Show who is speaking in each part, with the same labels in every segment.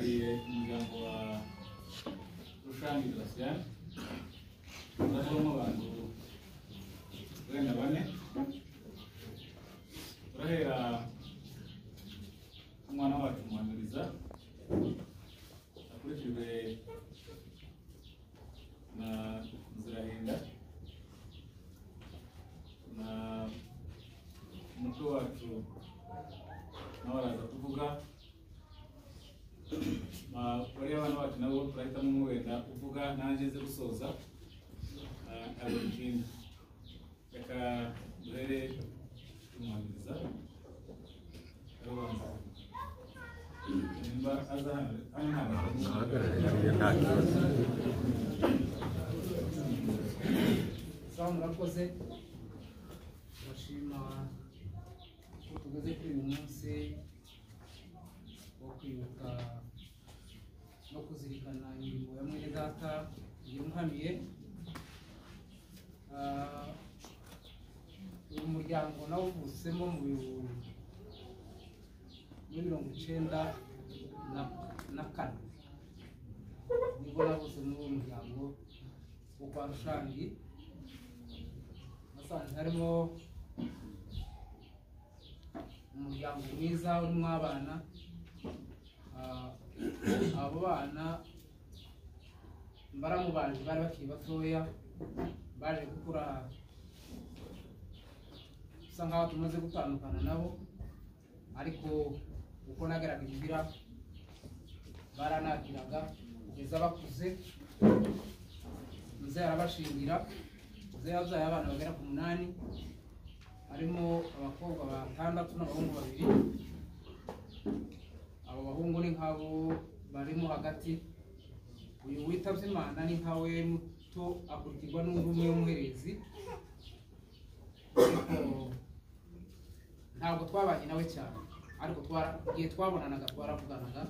Speaker 1: uhagarariye umuryango wa Rushangi Gracian urabamo abantu wenda bane urahera umwana wacu Muhamiriza akurikijwe na Nzirahinda na umutwe wacu nawe araza kuvuga bari abana bacu nabo turahitamo wenda uvuga nanjye nze gusoza ikindi reka duhere Muhamiriza nimba aza
Speaker 2: hano murakoze bashima ko tugeze kuri uyu munsi wo kwibuka no kuzirikana imirimo ya mwene data yamuhamiye. uyu muryango nawo uvutsemo mu 1994 nibwo navuze muri uwo muryango wo kwa Rushangi. nasanze harimo umuryango mwiza urimo abana. abo bana baramubanje bari bakiri batoya, baje gukura usa nkaho tumaze gutandukana nabo, ariko uko nagerageje kugira baranakiraga kugeza bakuze. Muze arabashingira, muze yabyaye abana bagera ku 8, harimo abakobwa 6 n'abahungu 2. abo bahungu ni nkabo barimo hagati. uyu witabye Imana ni nkawe muto akurikirwa n'undi umwe w'umuherezi, ntabwo twabanye nawe cyane, ariko igihe twabonanaga twaravuganaga.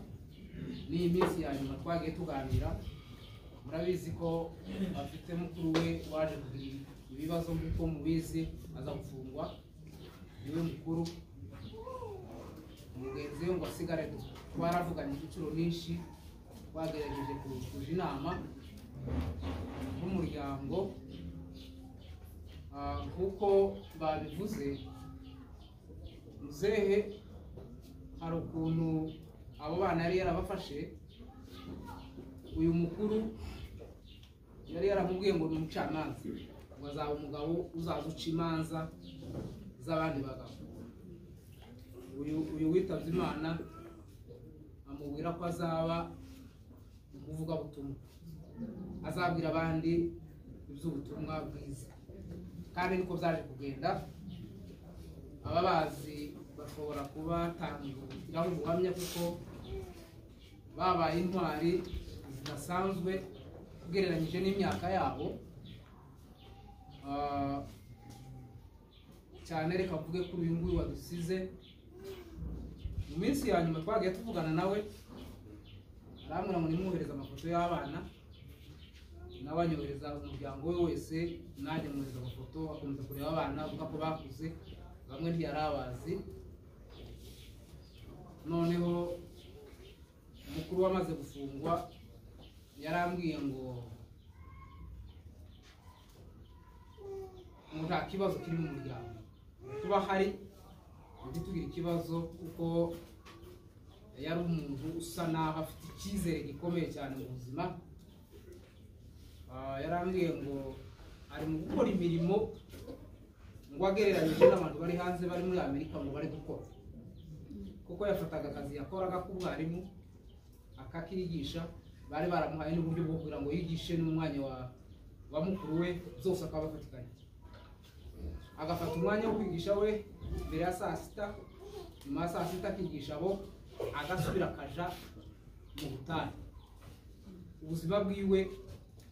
Speaker 2: n'iyi minsi ya nyuma twagiye tuganira. murabizi ko afite mukuru we waje kugira ibibazo nk'uko mubizi, aza gufungwa. niwe mukuru, mugenzi we ngo asigare. twaravuganye inshuro nyinshi, twagerageje kuja inama nk'umuryango. kuko babivuze, muzehe hari ukuntu abo bana yari yarabafashe. uyu mukuru yari yaramubwiye ngo ni umucamanza, ngo azaba umugabo uzaza uca imanza z'abandi bagabo. uyu witabye Imana amubwira ko azaba umuvuga butumwa, azabwira abandi iby'ubutumwa bwiza. kandi niko byaje kugenda. ababazi bashobora kubatangiraho ubuhamya, kuko babaye intwari zidasanzwe ugereranyije n'imyaka yabo. cyane reka mvuge kuri uyu nguyu wadusize. mu minsi ya nyuma twagiye tuvugana nawe, arambwira ngo nimwohereza amafoto y'abana, nawe anyohereza umuryango we wese, nanjye mwohereza amafoto. akomeza kureba abana, avuga ko bakuze, bamwe ntiyari abazi. noneho umukuru wamaze gufungwa yarambwiye ngo nta kibazo kiri mu muryango, kuba hari ntitugira ikibazo, kuko yari umuntu usa naho afite icyizere gikomeye cyane mu buzima. yarambwiye ngo ari mu gukora imirimo ngo agereranyije n'abantu bari hanze bari muri Amerika ngo bari gukora, kuko yafataga akazi yakoraga k'ubwarimu akakigisha. bari baramuhaye n'uburyo bwo kugira ngo yigishe n'umwanya wa mukuru we, zose akabafatikanya. agafata umwanya wo kwigisha we mbere ya saa sita, nyuma ya saa sita akigisha abo, agasubira akaja mu butayu. ubuzima bwiwe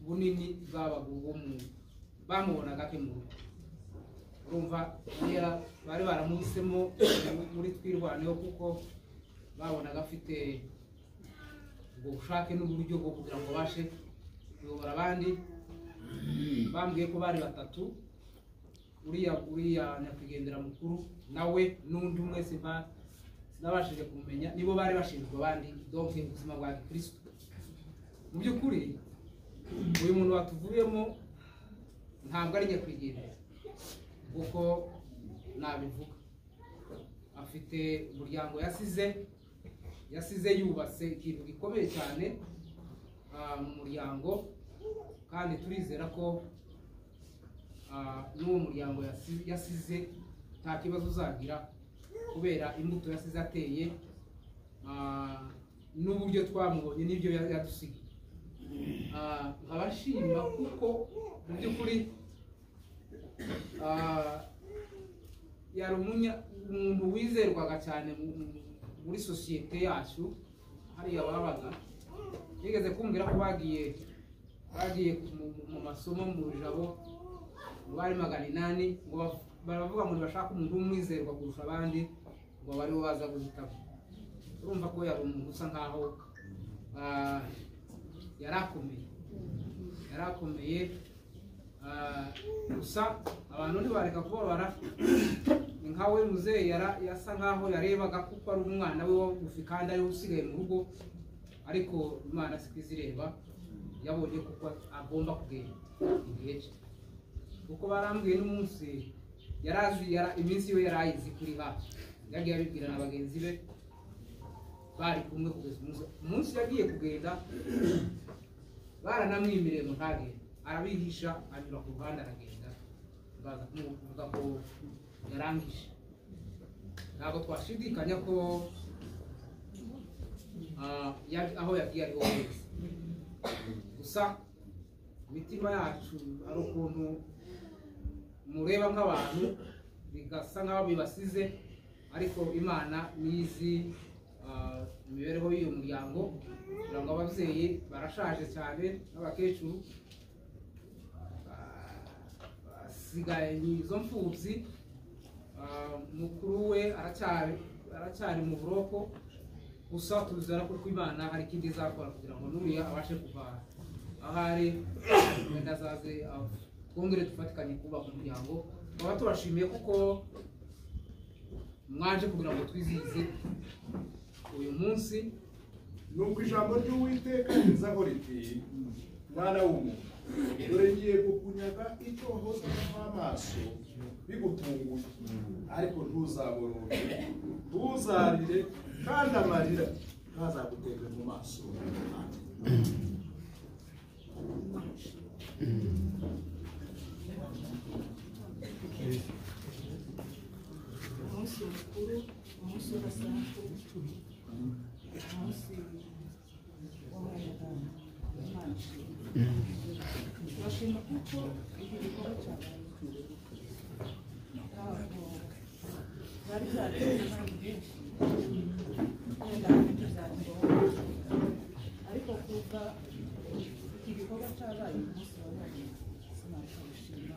Speaker 2: bunini bwabaga ubwo bamubonaga ke mu rugo. urumva bari baramuhisemo muri Twirwaneho, kuko babonaga afite ubwo bushake n'uburyo bwo kugira ngo bashe kuyobora abandi. bambwiye ko bari 3, uriya nyakwigendera mukuru nawe n'undi umwe sinabashije kumenya nibo bari bashinzwe abandi donc ubuzima bwa Kristo. Mu by'ukuri uyu muntu watuvuyemo ntabwo ari nyakwigendera kuko nabivuga, afite umuryango yasize yubatse ikintu gikomeye cyane mu muryango, kandi turizera ko n'uwo muryango yasize nta kibazo uzagira kubera imbuto yasize ateye n'uburyo twamubonye n'ibyo yadusigiye. Nkabashima kuko mu by'ukuri yari umuntu wizerwaga cyane muri sosiyete yacu hariya babaga. Yigeze kumbwira ko bagiye mu masomo mu Jabo bari 800 ngo baravuga ngo bashaka umuntu umwizerwa kurusha abandi ngo bari baza guhitamo. Urumva ko yari umuntu usa nkaho yarakomeye gusa abantu ntibareka kubabara. Nkawe muzehe yasa nkaho yarebaga kuko ari umwana we wufi kandi ari usigaye mu rugo, ariko Imana sikizireba yabonye kuko agomba kugenda igihe cye, kuko barambwiye n'umunsi iminsi yo yarayizi kuri hafi, yagiye abibwira na bagenzi be bari kumwe kugeza umunsi yagiye kugenda baranamwimiriye ngo ntagende, arabihisha anyura ku ruhande aragenda, baza kumuvuga ko yarangije. Ntabwo twashidikanya ko aho yagiye ariho heza, gusa imitima yacu ari ukuntu mureba nk'abantu bigasa nk'aho bibasize, ariko Imana nizi imibereho y'uyu muryango, kugira ngo ababyeyi barashaje cyane n'abakecuru basigaye izo mfubyi. Mukuru we aracyari mu buroko, gusa tuzara ko Imana hari ikindi izakora kugira ngo n'uriya abashe kuva ahari, wenda azaze twongere dufatikanye kubaka umuryango. Tukaba tubashimiye kuko mwaje kugira ngo twizihize uyu munsi.
Speaker 3: Nuko ijambo ry'Uwiteka rizaho riti, mwana w'umuntu, dore ngiye kukunyaga icyo hozaho amaso bigutunguye, ariko ntuzaboroge, ntuzarire, kandi amarira ntazagutembe mu maso.
Speaker 4: Umunsi mukuru, umunsi w'abasanzwe, umunsi w'umwanya Imana turashima kuko iki gikorwa cyabaye ntabwo bari byatewe n'abandi benshi, wenda ntibyatinda, ariko kuva iki gikorwa cyabaye umunsi wa none sinabishima.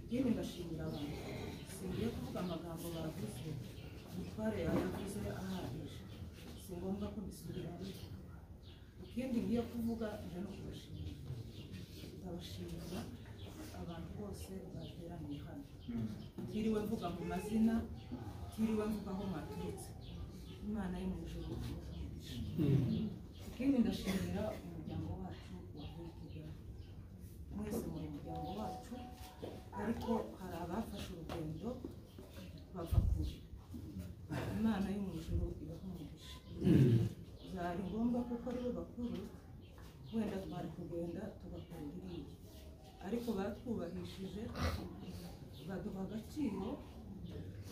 Speaker 4: Ikindi ndashimira abantu, singiye kuvuga amagambo bavuze, umutware yavuze ahagije, si ngombwa ko mbisubiramo. Ikindi ngiye kuvuga nje no kubashimira, ndabashimira abantu bose bateraniye hano, ntiriwe mvuga mu mazina, ntiriwe mvuga aho mwaturutse. Imana yo mu ijuru ibahe. Ikindi ndashimira umuryango wacu wavuye Kigali, mwese muri umuryango wacu, ariko hari abafashe urugendo bava kure. Imana yo mu ijuru ibahe umugisha. Byari ngombwa kuko aribo bakuru, wenda twari kugenda tugakora iriya, ariko batwubahishije, baduha agaciro,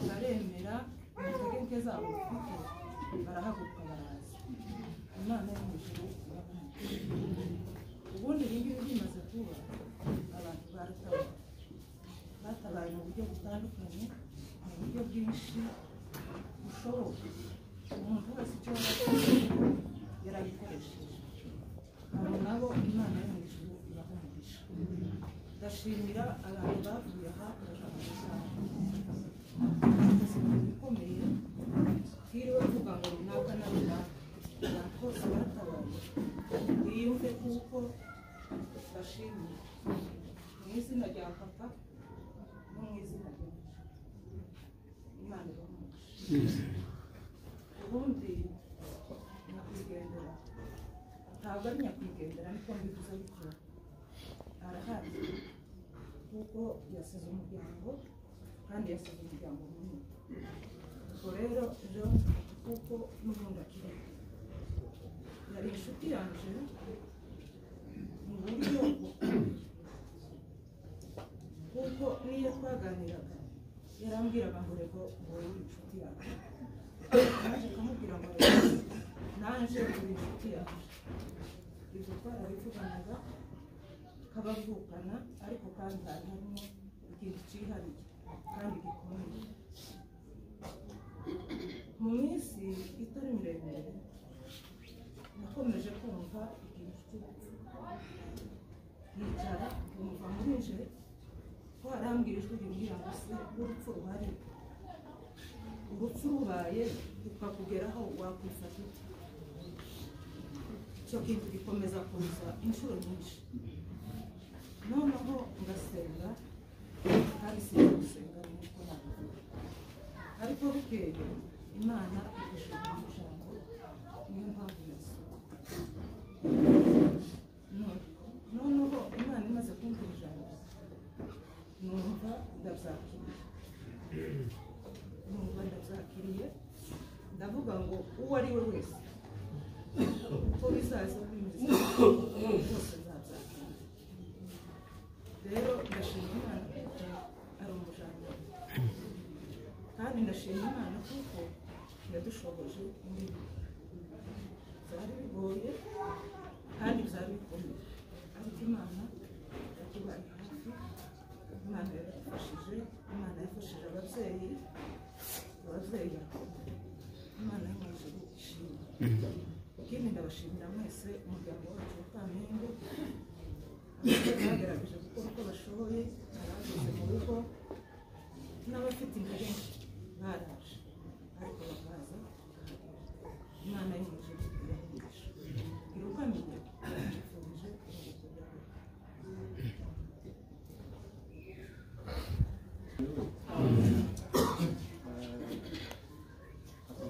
Speaker 4: baremera integenke zabo bafite, barahaguruka baraza. Imana yo mu ijuru ibahe umugisha. Ubundi ibi ngibi bimaze kuba, abantu batabaye mu buryo butandukanye, mu buryo bwinshi bushoboka. Umuntu wese icyo yaragikoresheje, abo nabo Imana yo mu ijuru ibahe umugisha. Ndashimira abantu bavuye aha bikomeye, twiriwe tuvuga ngo runaka na runaka, abantu bose batabaye, wiyumve kuko bashimiye mu izina rya Papa no mu izina rya Imana ibahe umugisha. ntabwo ari nyakwigendera niko mbivuze bityo arahari kuko yasize umuryango kandi yasize umuryango munini ubwo rero ejo kuko n'ubundi akiri yari inshuti yanjye mu buryo kuko niyo twaganiraga yarambwiraga ngo rego wowe uri inshuti yanjye naje akamubwira ngo rego naje uri inshuti yanjye ibyo twarabivuganaga kabavukana ariko kandi hari harimo ikintu cyihariye kandi gikomeye mu minsi itari miremire nakomeje kumva ikintu cy'urupfu yicara kumva muri nje ko harambwira ijwi rimbwira ngo se urupfu ruhari urupfu rubaye rukakugeraho wakwifata ute icyo kintu gikomeza kuza inshuro nyinshi noneho ngasenga kandi sinzi gusenga nuko nabivuga ariko bukeye imana igashaka ijambo niyo mpamvu yasohoka noneho imana imaze kumvira ijambo numva ndabyakiriye ndavuga ngo uwo ari we wese uko bizaza bimeze bose nzabyakira rero ndashima imana kuko ari umujyanama kandi ndashima imana kuko yadushoboje muri byari bigoye kandi byari bikomeye ariko imana yatubaye hafi imana yadufashije imana yafashije ababyeyi imana yamaze gushima ikindi ndabashimira mwese umuryango wacu wa Kamembe bagerageje gukora uko bashoboye abageze mu rugo n'abafite intege baraje ariko bakaza imana yamaze kubahisha irukamije yifurije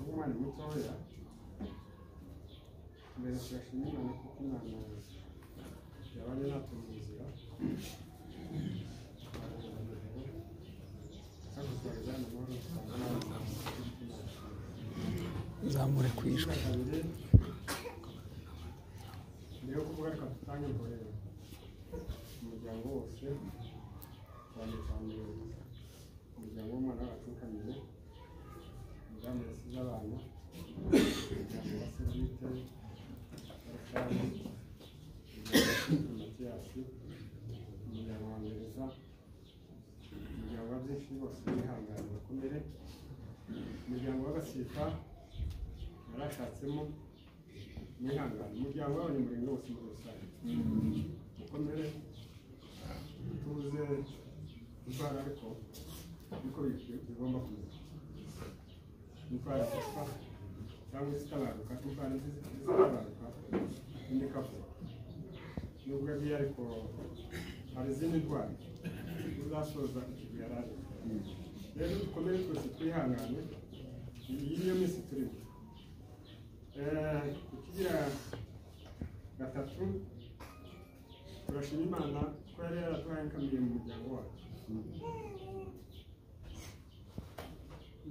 Speaker 5: umwana mutoya mbere turashima imana kuko imana yabanye natwe mu nzira
Speaker 6: zamure kwishwe
Speaker 5: niyo kuvuga reka dutange mborera umuryango wose cyane cyane umuryango w'umwana wacu Kamire umudamu yasize abana umuryango wa Serivite Arashani Matiyasi umuryango wa Ngereza umuryango wa byinshi bose bihangane bakomere umuryango w'Agasifa yarashatsemo mwihangane umuryango w'abanyamurenge wose muri rusange mukomere tuze indwara ariko niko bigomba kumera indwara zipfa cyangwa zitabaruka indwara zitabaruka indi kavuga nubwo agiye ariko hari izindi ndwara uzasoza ikigo yari ari rero dukomere twese twihangane iyi niyo minsi turimo ikigira gatatu turashima imana ko yari yaraduhaye Kamire mu muryango wacu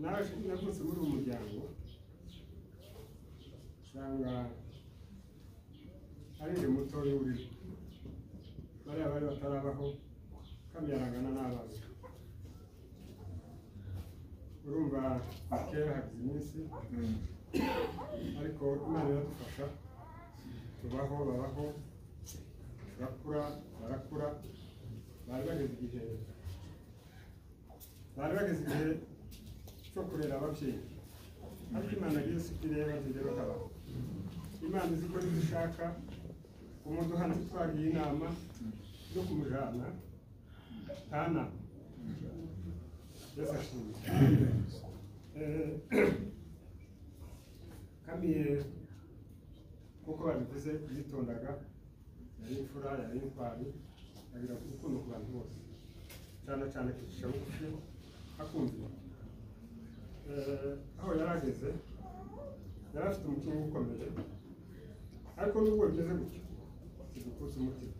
Speaker 5: navutse muri uwo muryango usanga ari ndi mutoya uriho bariya bari batarabaho Kamire arangana n'abana urumva kera hagize iminsi ariko imana iradufasha tubaho babaho turakura barakura bari bageze igihe cyo kurera ababyeyi ariko imana agiye si ireba ntireba nk'abantu imana izi ko ibyo ishaka umuduhana twagiye inama yo kumujana ntana yesu ashimwe Kamire kuko babivuze yitondaga yari imfura yari intwari agira urukundo ku bantu bose cyane cyane kwicisha bugufi akumvira aho yari ageze yari afite umutima ukomeye ariko nubwo bimeze gutyo zidukutse umutima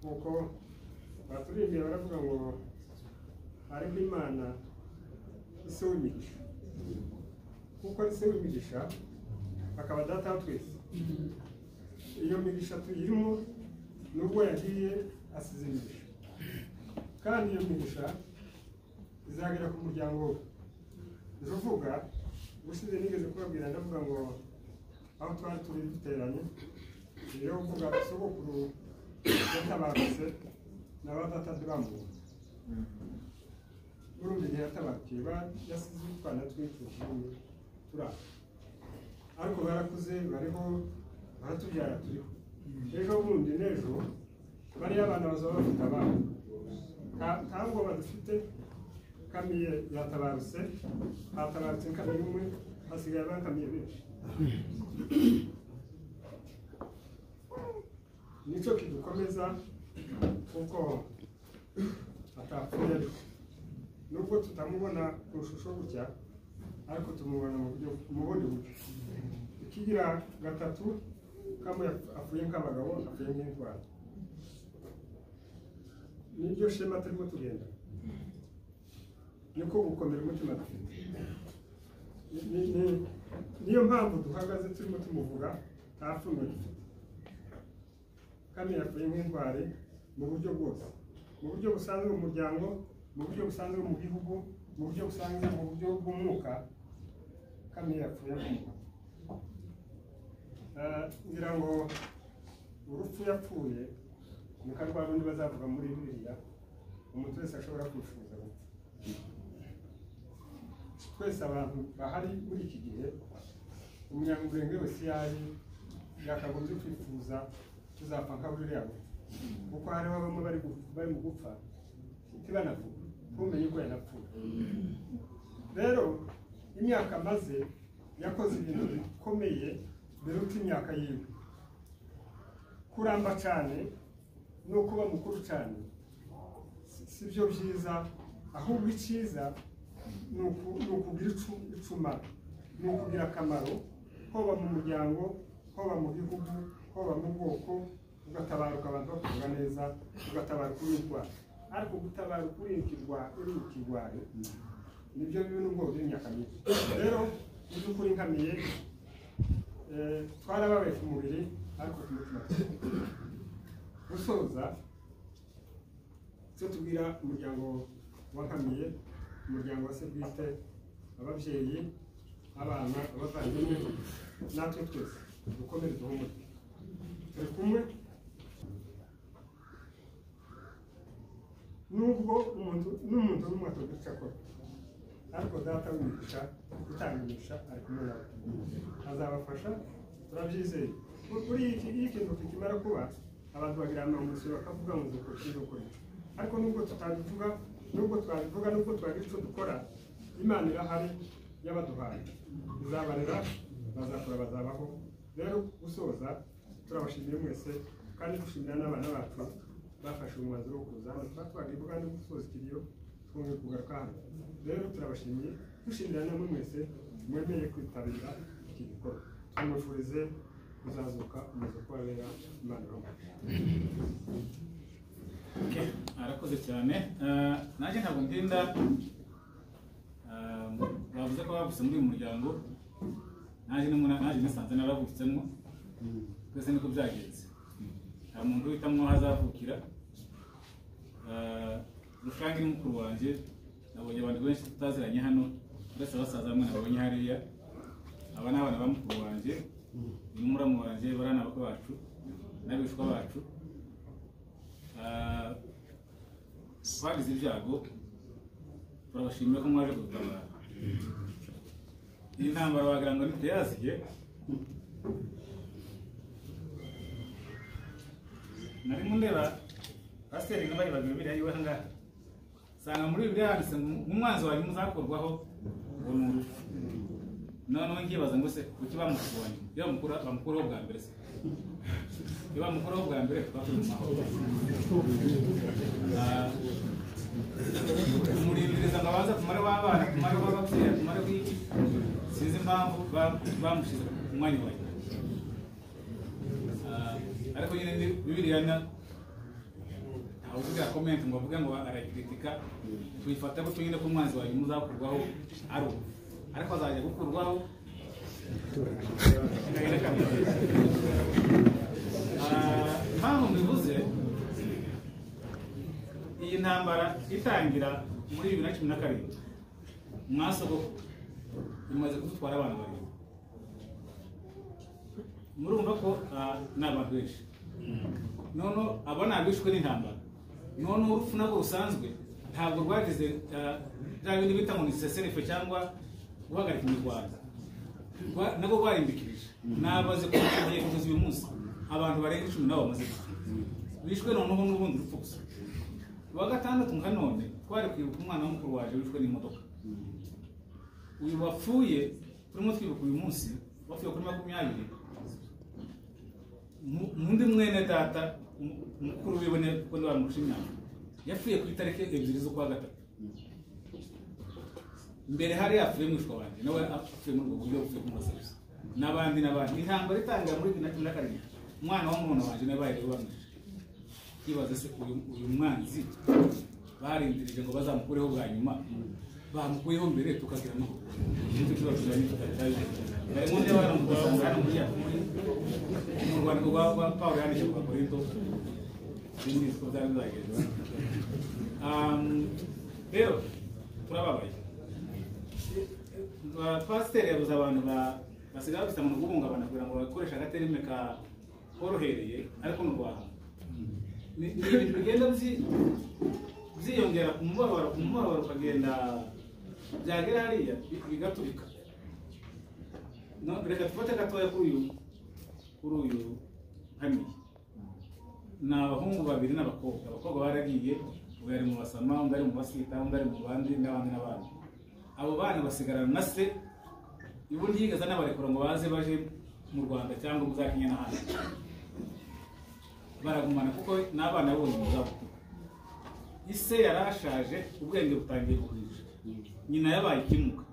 Speaker 5: kuko baturimbiye baravuga ngo hariho Imana ise w'imigisha kuko ari se w'imigisha akaba data wa twese iyo migisha tuyirimo nubwo yagiye asize imigisha kandi iyo migisha izagera ku muryango we ndavuga gusize nigeze kubabwira ndavuga ngo aho twari turi duteranye rero uvuga sogokuru yatabarutse n'abadatatu bamuwe urumva igihe yatabarukiye yasize utwana twinshi turara ariko barakuze bariho baratubyara turiho ejo bundi n'ejo bariya abana bazaba bafite abana ntabwo badufite kamiye yatabarutse hatabarutse kamiye umwe hasigaye abakamiye benshi nicyo kidukomeza kuko atapfuye ariko nubwo tutamubona ku ishusho gutya ariko tumubona mu bundi buryo ikigira gatatu kamwe apfuye nk'abagabo apfuye nk'intwari niryo shema turimo tugenda niko gukomera umutima dufite niyo mpamvu duhagaze turimo tumuvuga nta pfunwe dufite kamwe yapfuye nk'intwari mu buryo bwose mu buryo busanzwe mu muryango mu buryo busanzwe mu gihugu mu buryo busanzwe mu buryo bw'umwuka kamwe yapfuye ngira ngo urupfu yapfuye ni ka rwa rundi bazavuga muri Bibiliya umuntu wese ashobora kwifuza gupfa twese abantu bahari muri iki gihe umunyamurenge wese yakagombye kwifuza tuzapfa nka buriya kuko hariho bamwe bari mu gupfa ntibanavuga ntumenye ko yanapfuye rero imyaka maze yakoze ibintu bikomeye biruta imyaka yiwe kuramba cyane no kuba mukuru cyane si byo byiza ahubwo icyiza ni ukugira icuma ni ukugira akamaro hoba mu muryango hoba mu gihugu hoba mu bwoko ugatabaruka abantu bakura neza ugatabaruka urindwara ariko gutabaruka urindwara nibyo bibi n'ubwo by'imyaka myinshi rero mu by'ukuri nkamiye twarababaye ku mubiri ariko ku mutima gusoza icyo tubwira umuryango wankamiye umuryango wa se bwite ababyeyi abana abavandimwe natwe twese dukomere duhumure turi kumwe nubwo n'umuntu n'umwe atagutse akora ariko data w'imigisha gutanga imigisha ari kumwe nawe azabafasha turabyizeye kuri iyi kintu kikimara kuba abantu bagira amamusi bakavuga ngo zikora ukuri ariko nubwo tutabivuga nubwo twabivuga nubwo twagira icyo dukora Imana irahari yabaduhaye izabarera bazakora bazabaho rero gusoza turabashimiye mwese kandi dushimira n'abana bacu bafashe umwanzuro wo kuza hano twagivuga no gusoza ikiriyo twongeye kugaruka hano rero turabashimiye dushimira namwe mwese mwemeye kwitabira iki gikorwa tumufurize kuzazuka umuze kubabera Imana
Speaker 1: arakoze cyane nanjye ntabwo ndinda bavuze ko bavutse muri uyu muryango nanjye nisanze naravutsemo twese niko byagenze nta muntu uhitamo aho azavukira Rushangi ni mukuru wanjye nabonye abantu benshi tutaziranye hano uretse abasaza bamwe nabonye hariya aba ni abana ba mukuru wanjye n'umuramu wanjye barana bacu n'abishwa bacu twagize ibyago turabashimira ko mwaje kudutabara iyi ntambara wagira ngo ntituyaziye narimo ndeba pasiteri nka bari biriya yiwe ngaha sanga muri Bibiliya handitse umwanzi wanyu muzakorwaho ngo ni urupfu noneho nkibaza ngo se kuki bamukubonye iyo bamukuraho bwa mbere se iyo bamukuraho bwa mbere twakumaho umurindiriza ngo abanza kumare w'abana kumare w'ababyeyi kumare w'iki sinzi impamvu bamushize ku mwanya wawe ariko nyine Bibiliya ntawe uvuga comment ngo avuga ngo arakritika tuyifata gutyo nyine ko umwanzi wawe muzakurwaho ari ariko azajya gukurwaho mpamvu mbivuze iyi ntambara itangira muri 2017 mwasoko imaze kudutwara abantu babiri murumva ko ni abantu benshi none abo nabishwe n'intambara none urupfu nabwo rusanzwe ntabwo rwagize bya bindi bita ngo ni seserefe cyangwa guhagarika imirwano nabwo rwarimbikirije nabaze ko tugiye kugeza uyu munsi abantu barenga 10 nabo bamaze bishwe noneho n'ubundi rupfu gusa wa gatandatu nka none twari kwibuka umwana w'umukuru waje wishwe n'imodoka uyu wapfuye turimo twibuka uyu munsi wapfuye kuri 20 mundi mwene data mukuru wibone ko ndi bamushimya yapfuye ku itariki 2 z'ukwa gatatu mbere hari yapfuye mwishwa wanje nawe apfuye mu buryo bwo kumusaza nabandi intambara itangira muri 2017 umwana w'umuntu wanje nabaye rubamije kibaza se uyu mwanzi barindirije ngo bazamukureho bwa nyuma bamukuyeho mbere tukagira no nicyo kibazo cyane tutataje bari mu ndeba no gusanga hano muri mu Rwanda rwa Paulo yanditse ku Korinto bindi ko byari byageze rero turababaye pasiteri yabuze abantu basigaye bafite mu guhungabana kugira ngo bakoreshe agaterime ka korohereye ariko no rwaha ni ibintu bigenda byiyongera ku mubabaro ukagenda byagera hariya bigaturika reka dufate gatoya kuri uyu hamiye ni abahungu babiri n'abakobwa abakobwa baragiye ubu yari mu basama undi ari mu basita undi ari mu bandi n'abandi abo bana basigarana na se ubundi yigeze n'abarekura ngo baze baje mu Rwanda cyangwa mu za Kenya n'ahandi baragumana kuko n'abana bose mu zabukuru ise yarashaje ubwenge butangiye kuhisha nyina yabaye ikimuka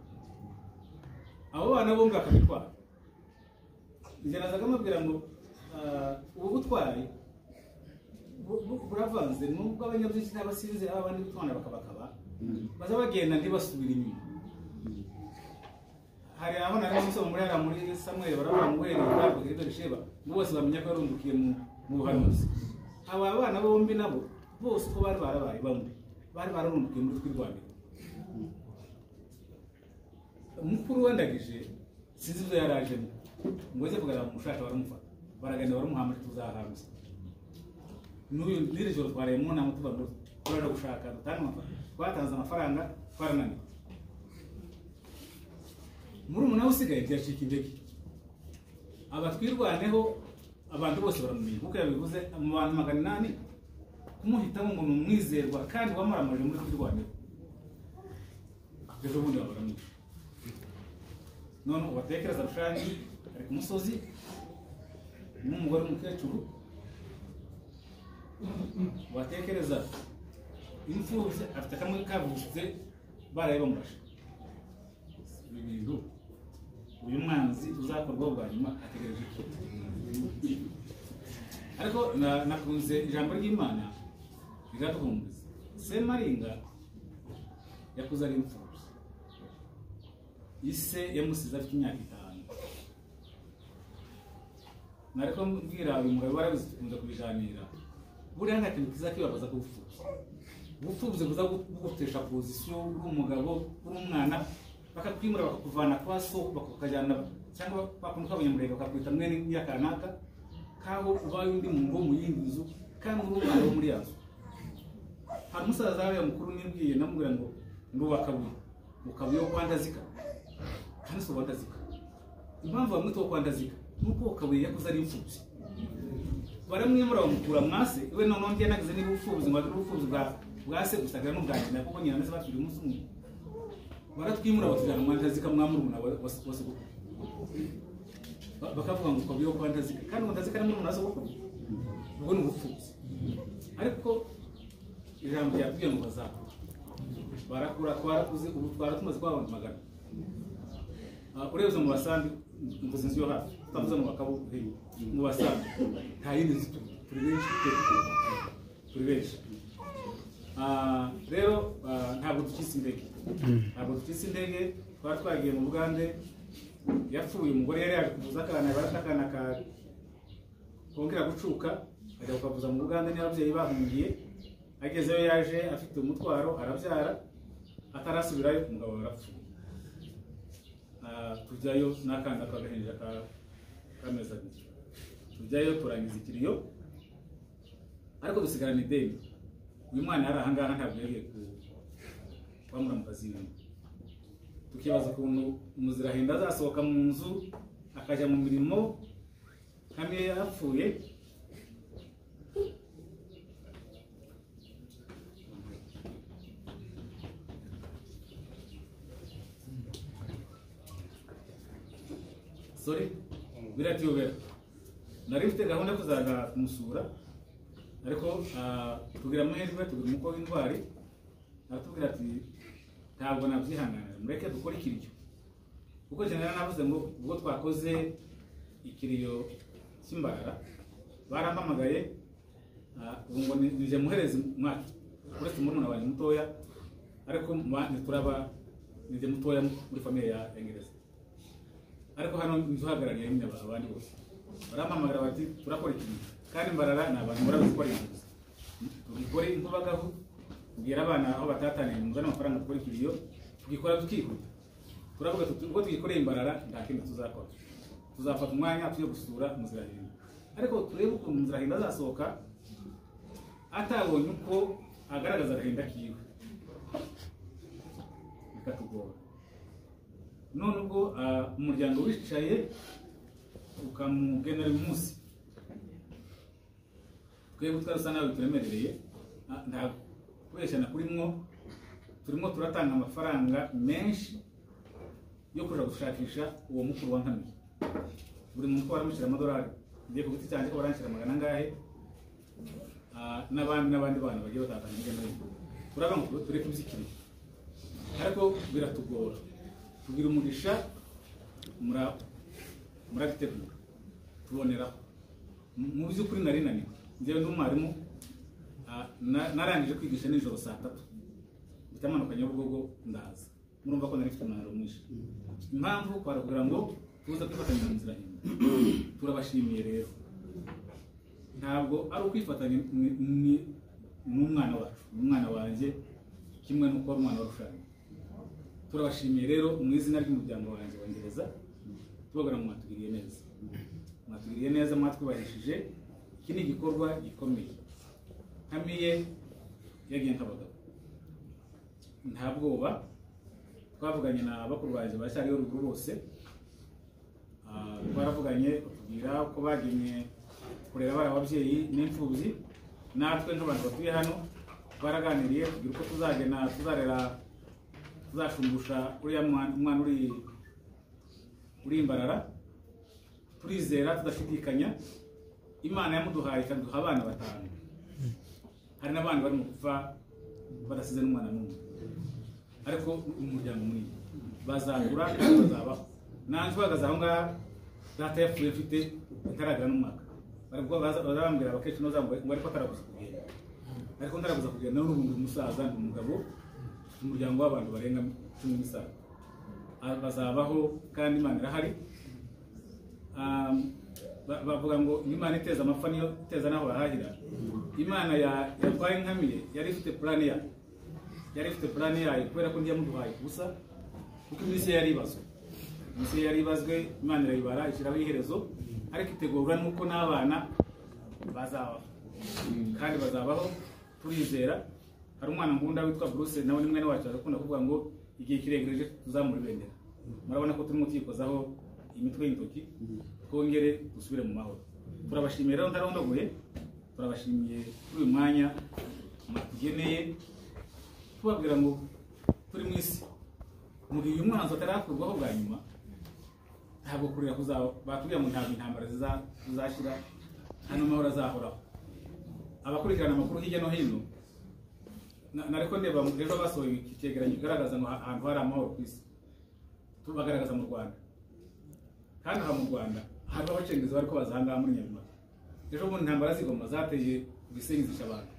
Speaker 1: abo bana bombi bakabitwara ngerazaga mubwira ngo ubu butwari buravanze nubwo abanyabyinshi n'abasinze abandi bitwana bakabakaba baza bagenda ntibasubira inyuma hari aho nari musoma muri Samuel baravuga ngo wera ibyo Sheba bose bamenya ko yarundukiye mu buhanuzi aba bana bombi nabo bose uko bari barabaye bamwe bari bararundukiye muri twirwanira umukuru wandagije sinzi ibyo yarajemo ngo aze kugaragara mu mushaka baramufata baragenda baramuhamara tuzahanze n'uyu n'iryo twaraye mu nama tuva ngo turaje gushaka twatanze amafaranga twarananiwe muri umuntu usigaye byacika intege abatwirwaneho abantu bose baramumenye kuko yabivuze mu bantu 800 kumuhitamo ngo ni umwizerwa kandi wamaramaje muri twirwaneho rero ubundi baramwishe none ubatekereza rushangi ari ku musozi n'umugore w'umukecuru watekereza imfubyi afite kamwe kavutse baraye bamurashe ibi bintu uyu mwanzi uzakorwaho bwa nyuma ategereje iki ariko nakunze ijambo ry'Imana rigaduhumuriza Semaringa yakuze ari imfubyi ise yamusize afite imyaka 5 nariko mbwira uyu mugabo barabikunze kubiganira buriya nta kintu kizakibabaza ko ubupfubyi buza gutesha pozisiyo bw'umugabo bw'umwana bakakwimura bakakuvana kwa so bakakajyana cyangwa bakunda kwabanyamurega bakakwita mwene yakanaka kaho ubaye undi mu mu yindi nzu kandi urumwana wo muri yazo hari umusaza wawe mukuru nimbwiye namubwira ngo ndubakabuye ukabuye kwandazika kandi so bandazika impamvu bamwe to kwandazika nuko ukabuye yakuze ari imfubyi baramwimura bamukura mwase iwe none ndiye nagize ni ubupfubyi ngo ubupfubyi bwase gusagira n'ubwakina kuko nyina nase bafite umunsi umwe baratwimura batujana mwandazika mwamurumuna wose kuko bakavuga ngo ukabuye kwandazika kandi kwandazika ni murumuna wose kuko ubwo ni ubupfubyi ariko ijambo ryabwiye ngo bazakura barakura twarakuze ubu twaratumaze kwabona magana urebye mu basambi ngo sinzi yo hafi tutavuze mu bakabo mu basaza nta yindi nzi turi benshi turi benshi rero ntabwo dukisa indege twari twagiye mu Bugande yapfuye umugore yari yaje kuvuza akana baratakana ka kongera gucuka ajya kukavuza mu Bugande n'ababyeyi bahungiye agezeyo yaje afite umutwaro arabyara atarasubirayo umugabo arapfuye tujyayo n'akana kagahinja kameza abiri tujyayo turangiza ikiriyo ariko dusigarana ideni uyu mwana yari ahangaha ntabwo yagiye kwamura mu kazi tukibaza ukuntu Muzirahinda azasohoka mu nzu akajya mu mirimo hamwe yapfuye biratiyobera nari mfite gahunda yo kuzaga kumusura ariko tugira amahirwe tugira umuko w'indwari aratubwira ati ntabwo nabyihanganira mureke dukore ikiriyo kuko general navuze ngo ubwo twakoze ikiriyo cy'imbarara barampamagaye ubu ngo nije muhereze mwaka uretse murumuna wanjye mutoya ariko turaba nije mutoya muri famiye ya Engereza ariko hano nzuhagarariye nyine abandi bose barampamagara bati turakora ikiriyo kandi imbarara ni abantu barabikora inguzi tugikora inkubagaho kugira abana aho batataniye muzana amafaranga dukora ikiriyo tugikora tukihuta turavuga tuti ubwo tugikoreye imbarara nta kindi tuzakora tuzafata umwanya tujye gusura Muzirahinda ariko turebe ukuntu Muzirahinda azasohoka atabonye uko agaragaza agahinda kiwe bikatugora none ubwo umuryango wicaye ukamugenera uyu munsi twebwe twarasa nawe turemerereye ntabwo kubeshyana turimo turatanga amafaranga menshi yo kuja gushakisha uwo mukuru wa Nkamiye buri muntu waramushyira amadolari ngiye ku giti cyanjye ko baranshyira magana angahe n'abandi bana bagiye batatanga hirya no hino turavuga ngo tureke iby'ikiriyo ariko biratugora tugira umugisha muragitegura tuboneraho mu by'ukuri nari naniwe njyewe n'umwarimu narangije kwigisha nijoro saa 3 bitamanuka Nyabugogo ndaza murumva ko nari mfite umunaniro mwinshi impamvu kugira ngo tuza kwifatanya na Muzirahinda turabashimiye rero ntabwo ari ukwifatanya n'umwana wacu umwana wanjye kimwe n'uko ari umwana warushanye turabashimiye rero mu izina ry'umuryango wanjye wa Engereza tubagira ngo mwatugiriye neza mwatwubahishije iki ni igikorwa gikomeye Nkamiye yagiye nk'abagabo nta bwoba twavuganye na bakuru banjye bacyariho ruguru bose twaravuganye batubwira ko bagenye kurera abana ababyeyi n'imfubyi natwe nk'abantu batuye hano baraganiriye tugira uko tuzarera tuzashumbusha uriya mwana uri imbarara turizera tudashidikanya Imana yamuduhaye ikaduha abana 5 hari n'abandi bari mu gupfa badasize n'umwana n'umwe ariko umuryango munini bazagura kandi bazabaho nanjye uhagaze aho ngaha data yapfuye mfite itaragera n'umwaka bazabambwira abakecuru ngo ariko atarabuza kugenda ariko ntarabuza kugenda n'ubundi umusaza ni umugabo umuryango w'abantu barenga 10 bazabaho kandi Imana irahari bavuga ngo Imana iteza amapfa niyo iteza naho bahahira Imana yatwaye Nkamiye yari ifite plan yayo kubera ko ndiyamuduhaye gusa kuko iminsi yari ibazwe Imana irayibara ishyiraho iherezo ariko itegurwa nuko n'abana bazabaho kandi bazabaho turizera hari umwana ngunda witwa Bruce nawe nimwe n'abacu akunda kuvuga ngo igihe kiregereje tuzamura ibendera murabona ko turimo twikozaho imitwe y'intoki twongere dusubire mu mahoro turabashimiye rero ndarondogoye turabashimiye kuri uyu mwanya matugeneye tubabwira ngo turi mu isi mu gihe uyu mwanzo atarakurwaho bwa nyuma ntabwo kurira batubwira ngo ntabwo intambara zizashira hano amahoro azahoraho abakurikirana amakuru hirya no hino nariko ndeba ejo basohoye icyegeranyo kigaragaza ngo ahantu hari amahoro ku isi tubagaragaza mu Rwanda kandi aha mu Rwanda hariho abacengezi bariko bazahanga muri Nyamata ejo mu ntambara zigoma zateye Gisenyi zisha abantu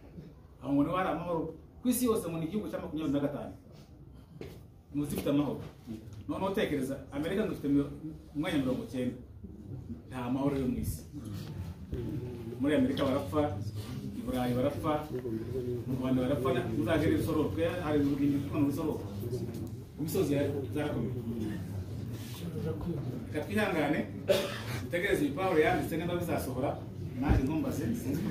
Speaker 1: aho ngo hari amahoro kwisi yose mu gihugu cya 25 muzifite amahoro none utekereza Amerika ngo ifite umwanya 90 nta mahoro yo mu isi muri Amerika barapfa i Burayi barapfa mu Rwanda barapfa uzagera isoro twe hari urugendo twano isoro imisozi zarakomeye katwihangane utegereze Paulo yanditse nenda bizasohora naje ntumbaze sinzi ko